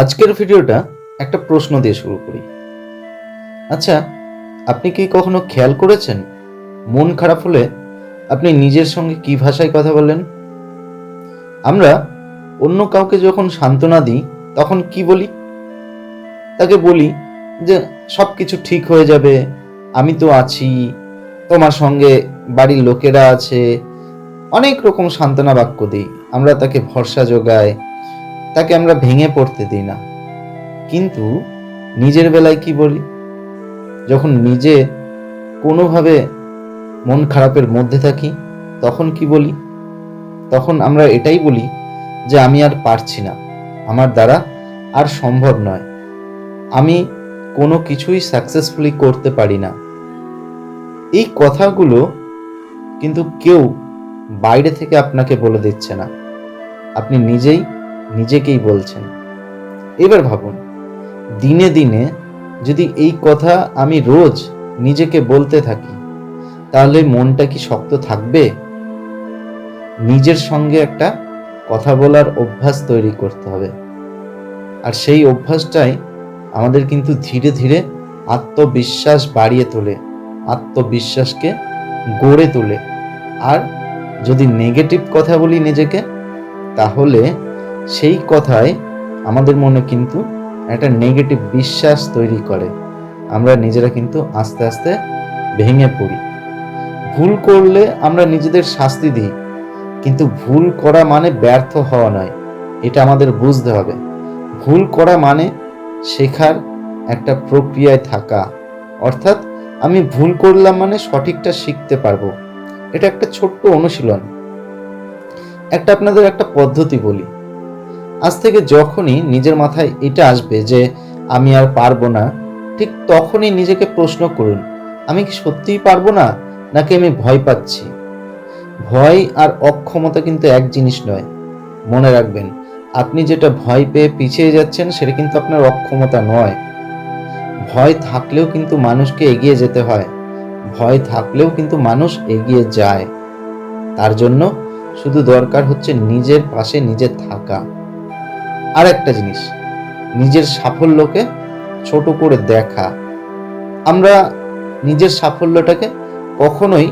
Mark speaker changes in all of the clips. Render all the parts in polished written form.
Speaker 1: আজকের ভিডিওটা একটা প্রশ্ন দিয়ে শুরু করি। আচ্ছা, আপনি কি কখনো খেয়াল করেছেন মন খারাপ হলে আপনি নিজের সঙ্গে কি ভাষায় কথা বলেন? আমরা অন্য কাউকে যখন সান্ত্বনা দিই তখন কি বলি? তাকে বলি যে সব কিছু ঠিক হয়ে যাবে, আমি তো আছি, তোমার সঙ্গে বাড়ির লোকেরা আছে। অনেক রকম সান্ত্বনা বাক্য দিই, আমরা তাকে ভরসা যোগাই, তাকে আমরা ভেঙে পড়তে দিই না। কিন্তু নিজের বেলায় কি বলি? যখন নিজে কোনোভাবে মন খারাপের মধ্যে থাকি তখন কি বলি? তখন আমরা এটাই বলি যে আমি আর পারছি না, আমার দ্বারা আর সম্ভব নয়, আমি কোনো কিছুই সাকসেসফুলি করতে পারি না। এই কথাগুলো কিন্তু কেউ বাইরে থেকে আপনাকে বলে দিচ্ছে না, আপনি নিজেই নিজেকেই বলছেন। এবার ভাবুন, দিনে দিনে যদি এই কথা আমি রোজ নিজেকে বলতে থাকি তাহলে মনটা কি শক্ত থাকবে? নিজের সঙ্গে একটা কথা বলার অভ্যাস তৈরি করতে হবে, আর সেই অভ্যাসটাই আমাদের কিন্তু ধীরে ধীরে আত্মবিশ্বাস বাড়িয়ে তোলে, আত্মবিশ্বাসকে গড়ে তোলে। আর যদি নেগেটিভ কথা বলি নিজেকে, তাহলে সেই কথায় আমাদের মনে কিন্তু একটা নেগেটিভ বিশ্বাস তৈরি করে, আমরা নিজেরা কিন্তু আস্তে আস্তে ভেঙে পড়ি। ভুল করলে আমরা নিজেদের শাস্তি দিই, কিন্তু ভুল করা মানে ব্যর্থ হওয়া নয়, এটা আমাদের বুঝতে হবে। ভুল করা মানে শেখার একটা প্রক্রিয়ায় থাকা, অর্থাৎ আমি ভুল করলাম মানে সঠিকটা শিখতে পারবো। এটা একটা ছোট্ট অনুশীলন। আপনাদের একটা পদ্ধতি বলি। আজ থেকে যখনই নিজের মাথায় এটা আসবে যে আমি আর পারবো না, ঠিক তখনই নিজেকে প্রশ্ন করুন, আমি কি সত্যিই পারবো না, নাকি আমি ভয় পাচ্ছি? ভয় আর অক্ষমতা কিন্তু এক জিনিস নয়। মনে রাখবেন, আপনি যেটা ভয় পেয়ে পিছিয়ে যাচ্ছেন সেটা কিন্তু আপনার অক্ষমতা নয়। ভয় থাকলেও কিন্তু মানুষকে এগিয়ে যেতে হয়, ভয় থাকলেও কিন্তু মানুষ এগিয়ে যায়। তার জন্য শুধু দরকার হচ্ছে নিজের পাশে নিজে থাকা। আর একটা জিনিস, নিজের সাফল্যকে ছোট করে দেখা। আমরা নিজের সাফল্যটাকে কখনোই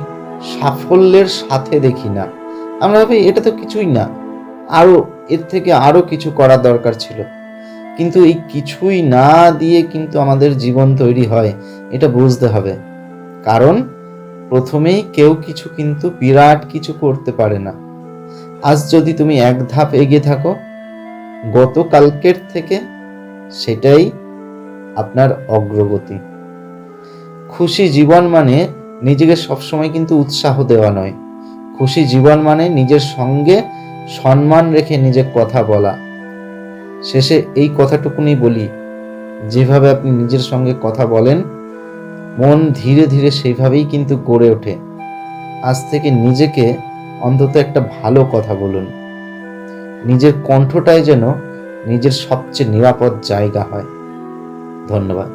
Speaker 1: সাফল্যের সাথে দেখি না, আমরা ভাবি এটা তো কিছুই না, আরো এর থেকে আরো কিছু করা দরকার ছিল। কিন্তু এই কিছুই না দিয়ে কিন্তু আমাদের জীবন তৈরি হয়, এটা বুঝতে হবে। কারণ প্রথমেই কেউ কিছু কিন্তু বিরাট কিছু করতে পারে না। আজ যদি তুমি এক ধাপ এগিয়ে থাকো গতকালকের থেকে, সেটাই আপনার অগ্রগতি। খুশি জীবন মানে নিজেকে সবসময় কিন্তু উৎসাহ দেওয়া নয়, খুশি জীবন মানে নিজের সঙ্গে সম্মান রেখে নিজের কথা বলা। শেষে এই কথাটুকুনি বলি, যেভাবে আপনি নিজের সঙ্গে কথা বলেন মন ধীরে ধীরে সেইভাবেই কিন্তু গড়ে ওঠে। আজ থেকে নিজেকে অন্তত একটা ভালো কথা বলুন, নিজের কণ্ঠটাই যেন নিজের সবচেয়ে নিরাপদ জায়গা হয়। ধন্যবাদ।